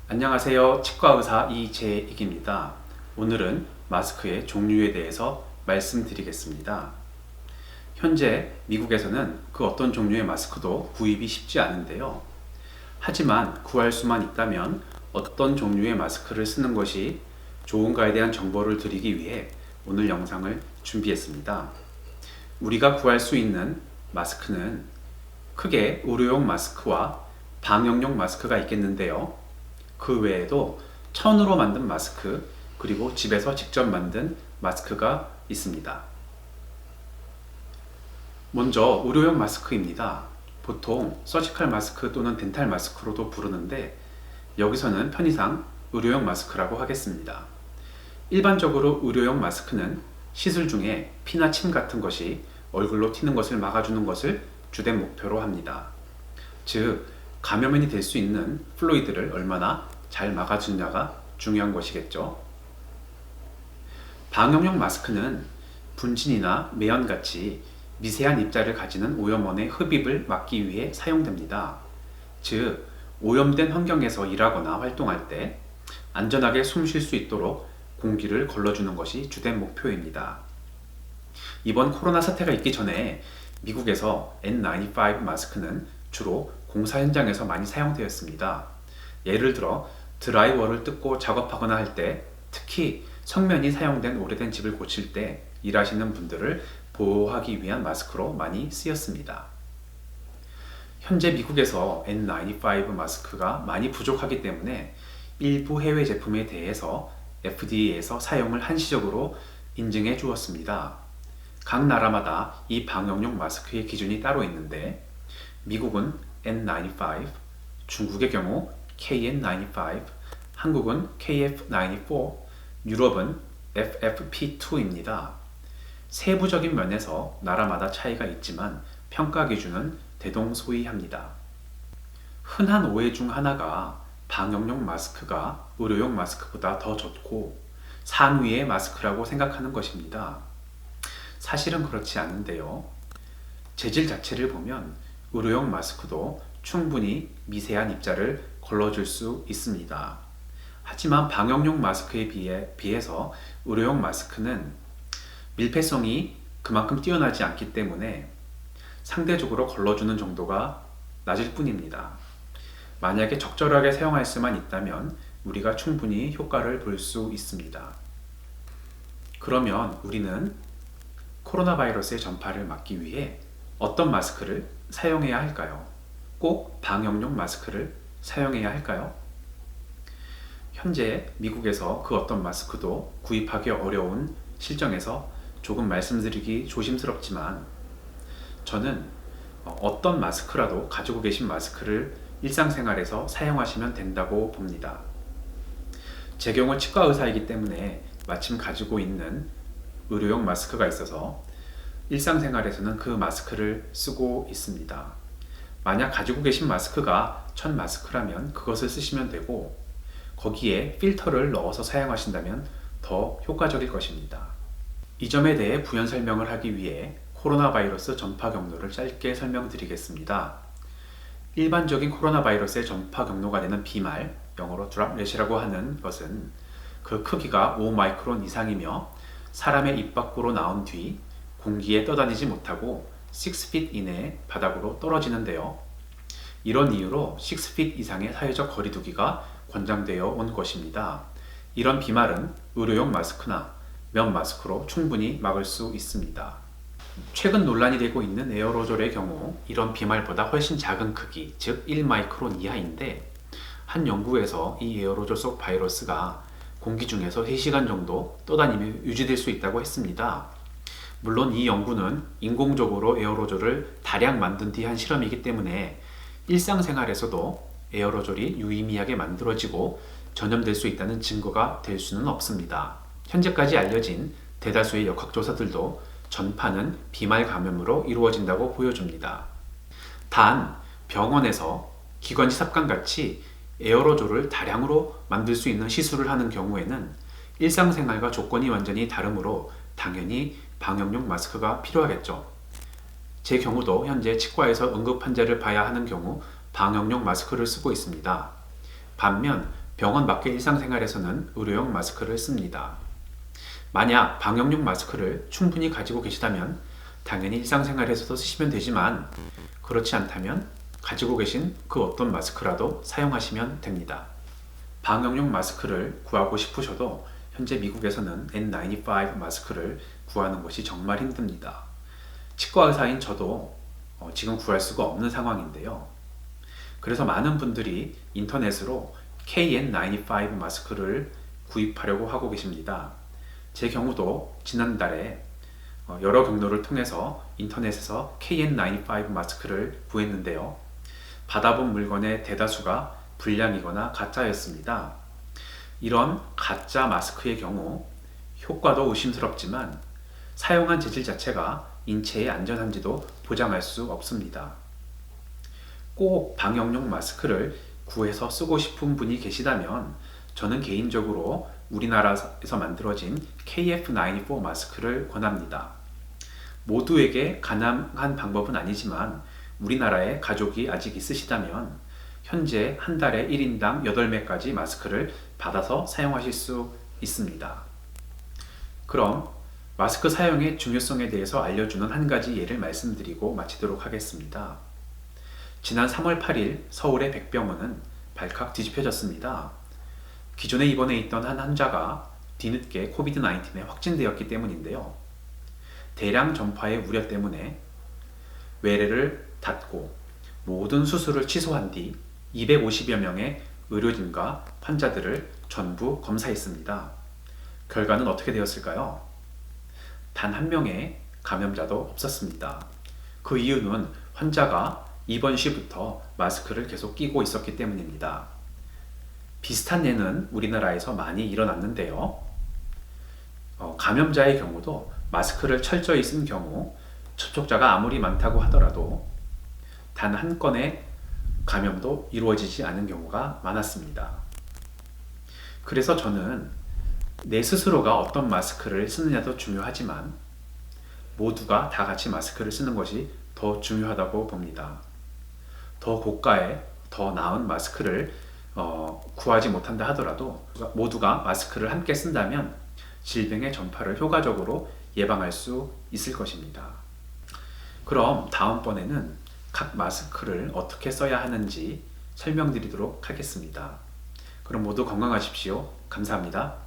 안녕하세요. 치과의사 이재익입니다. 오늘은 마스크의 종류에 대해서 말씀드리겠습니다. 현재 미국에서는 그 어떤 종류의 마스크도 구입이 쉽지 않은데요. 하지만 구할 수만 있다면 어떤 종류의 마스크를 쓰는 것이 좋은가에 대한 정보를 드리기 위해 오늘 영상을 준비했습니다. 우리가 구할 수 있는 마스크는 크게 의료용 마스크와 방역용 마스크가 있겠는데요. 그 외에도 천으로 만든 마스크, 그리고 집에서 직접 만든 마스크가 있습니다. 먼저 의료용 마스크입니다. 보통 서지컬 마스크 또는 덴탈 마스크로도 부르는데 여기서는 편의상 의료용 마스크라고 하겠습니다. 일반적으로 의료용 마스크는 시술 중에 피나 침 같은 것이 얼굴로 튀는 것을 막아주는 것을 주된 목표로 합니다. 즉, 감염원이 될 수 있는 플루이드를 얼마나 잘 막아주느냐가 중요한 것이겠죠. 방역용 마스크는 분진이나 매연같이 미세한 입자를 가지는 오염원의 흡입을 막기 위해 사용됩니다. 즉, 오염된 환경에서 일하거나 활동할 때 안전하게 숨 쉴 수 있도록 공기를 걸러주는 것이 주된 목표입니다. 이번 코로나 사태가 있기 전에 미국에서 N95 마스크는 주로 공사 현장에서 많이 사용되었습니다. 예를 들어 드라이워를 뜯고 작업하거나 할 때, 특히 성면이 사용된 오래된 집을 고칠 때 일하시는 분들을 보호하기 위한 마스크로 많이 쓰였습니다. 현재 미국에서 N95 마스크가 많이 부족하기 때문에 일부 해외 제품에 대해서 FDA에서 사용을 한시적으로 인증해 주었습니다. 각 나라마다 이 방역용 마스크의 기준이 따로 있는데 미국은 N95, 중국의 경우 KN95, 한국은 KF94, 유럽은 FFP2입니다. 세부적인 면에서 나라마다 차이가 있지만 평가 기준은 대동소이합니다. 흔한 오해 중 하나가 방역용 마스크가 의료용 마스크보다 더 좋고 상위의 마스크라고 생각하는 것입니다. 사실은 그렇지 않은데요. 재질 자체를 보면 의료용 마스크도 충분히 미세한 입자를 걸러줄 수 있습니다. 하지만 방역용 마스크에 비해서 의료용 마스크는 밀폐성이 그만큼 뛰어나지 않기 때문에 상대적으로 걸러주는 정도가 낮을 뿐입니다. 만약에 적절하게 사용할 수만 있다면 우리가 충분히 효과를 볼 수 있습니다. 그러면 우리는 코로나 바이러스의 전파를 막기 위해 어떤 마스크를 사용해야 할까요? 꼭 방역용 마스크를 사용해야 할까요? 현재 미국에서 그 어떤 마스크도 구입하기 어려운 실정에서 조금 말씀드리기 조심스럽지만 저는 어떤 마스크라도 가지고 계신 마스크를 일상생활에서 사용하시면 된다고 봅니다. 제 경우 치과 의사이기 때문에 마침 가지고 있는 의료용 마스크가 있어서 일상생활에서는 그 마스크를 쓰고 있습니다. 만약 가지고 계신 마스크가 천 마스크라면 그것을 쓰시면 되고 거기에 필터를 넣어서 사용하신다면 더 효과적일 것입니다. 이 점에 대해 부연 설명을 하기 위해 코로나 바이러스 전파 경로를 짧게 설명드리겠습니다. 일반적인 코로나 바이러스의 전파 경로가 되는 비말, 영어로 드랍렛이라고 하는 것은 그 크기가 5마이크론 이상이며 사람의 입 밖으로 나온 뒤 공기에 떠다니지 못하고 6feet 이내에 바닥으로 떨어지는데요. 이런 이유로 6feet 이상의 사회적 거리두기가 권장되어 온 것입니다. 이런 비말은 의료용 마스크나 면 마스크로 충분히 막을 수 있습니다. 최근 논란이 되고 있는 에어로졸의 경우 이런 비말보다 훨씬 작은 크기, 즉 1마이크론 이하인데 한 연구에서 이 에어로졸 속 바이러스가 공기 중에서 3시간 정도 떠다니며 유지될 수 있다고 했습니다. 물론 이 연구는 인공적으로 에어로졸을 다량 만든 뒤 한 실험이기 때문에 일상생활에서도 에어로졸이 유의미하게 만들어지고 전염될 수 있다는 증거가 될 수는 없습니다. 현재까지 알려진 대다수의 역학조사들도 전파는 비말 감염으로 이루어진다고 보여줍니다. 단, 병원에서 기관지 삽관같이 에어로졸을 다량으로 만들 수 있는 시술을 하는 경우에는 일상생활과 조건이 완전히 다르므로 당연히 방역용 마스크가 필요하겠죠. 제 경우도 현재 치과에서 응급 환자를 봐야 하는 경우 방역용 마스크를 쓰고 있습니다. 반면 병원 밖의 일상생활에서는 의료용 마스크를 씁니다. 만약 방역용 마스크를 충분히 가지고 계시다면 당연히 일상생활에서도 쓰시면 되지만, 그렇지 않다면 가지고 계신 그 어떤 마스크라도 사용하시면 됩니다. 방역용 마스크를 구하고 싶으셔도 현재 미국에서는 N95 마스크를 구하는 것이 정말 힘듭니다. 치과 의사인 저도 지금 구할 수가 없는 상황인데요. 그래서 많은 분들이 인터넷으로 KN95 마스크를 구입하려고 하고 계십니다. 제 경우도 지난달에 여러 경로를 통해서 인터넷에서 KN95 마스크를 구했는데요. 받아본 물건의 대다수가 불량이거나 가짜였습니다. 이런 가짜 마스크의 경우 효과도 의심스럽지만 사용한 재질 자체가 인체에 안전한지도 보장할 수 없습니다. 꼭 방역용 마스크를 구해서 쓰고 싶은 분이 계시다면 저는 개인적으로 우리나라에서 만들어진 KF94 마스크를 권합니다. 모두에게 가능한 방법은 아니지만 우리나라에 가족이 아직 있으시다면 현재 한 달에 1인당 8매까지 마스크를 받아서 사용하실 수 있습니다. 그럼 마스크 사용의 중요성에 대해서 알려주는 한 가지 예를 말씀드리고 마치도록 하겠습니다. 지난 3월 8일 서울의 백병원은 발칵 뒤집혀졌습니다. 기존에 입원해 있던 한 환자가 뒤늦게 코비드-19에 확진되었기 때문인데요. 대량 전파의 우려 때문에 외래를 닫고 모든 수술을 취소한 뒤 250여 명의 의료진과 환자들을 전부 검사했습니다. 결과는 어떻게 되었을까요? 단 한 명의 감염자도 없었습니다. 그 이유는 환자가 입원 시부터 마스크를 계속 끼고 있었기 때문입니다. 비슷한 예는 우리나라에서 많이 일어났는데요. 감염자의 경우도 마스크를 철저히 쓴 경우 접촉자가 아무리 많다고 하더라도 단 한 건의 감염도 이루어지지 않은 경우가 많았습니다. 그래서 저는 내 스스로가 어떤 마스크를 쓰느냐도 중요하지만 모두가 다 같이 마스크를 쓰는 것이 더 중요하다고 봅니다. 더 고가의 더 나은 마스크를 구하지 못한다 하더라도 모두가 마스크를 함께 쓴다면 질병의 전파를 효과적으로 예방할 수 있을 것입니다. 그럼 다음번에는 각 마스크를 어떻게 써야 하는지 설명드리도록 하겠습니다. 그럼 모두 건강하십시오. 감사합니다.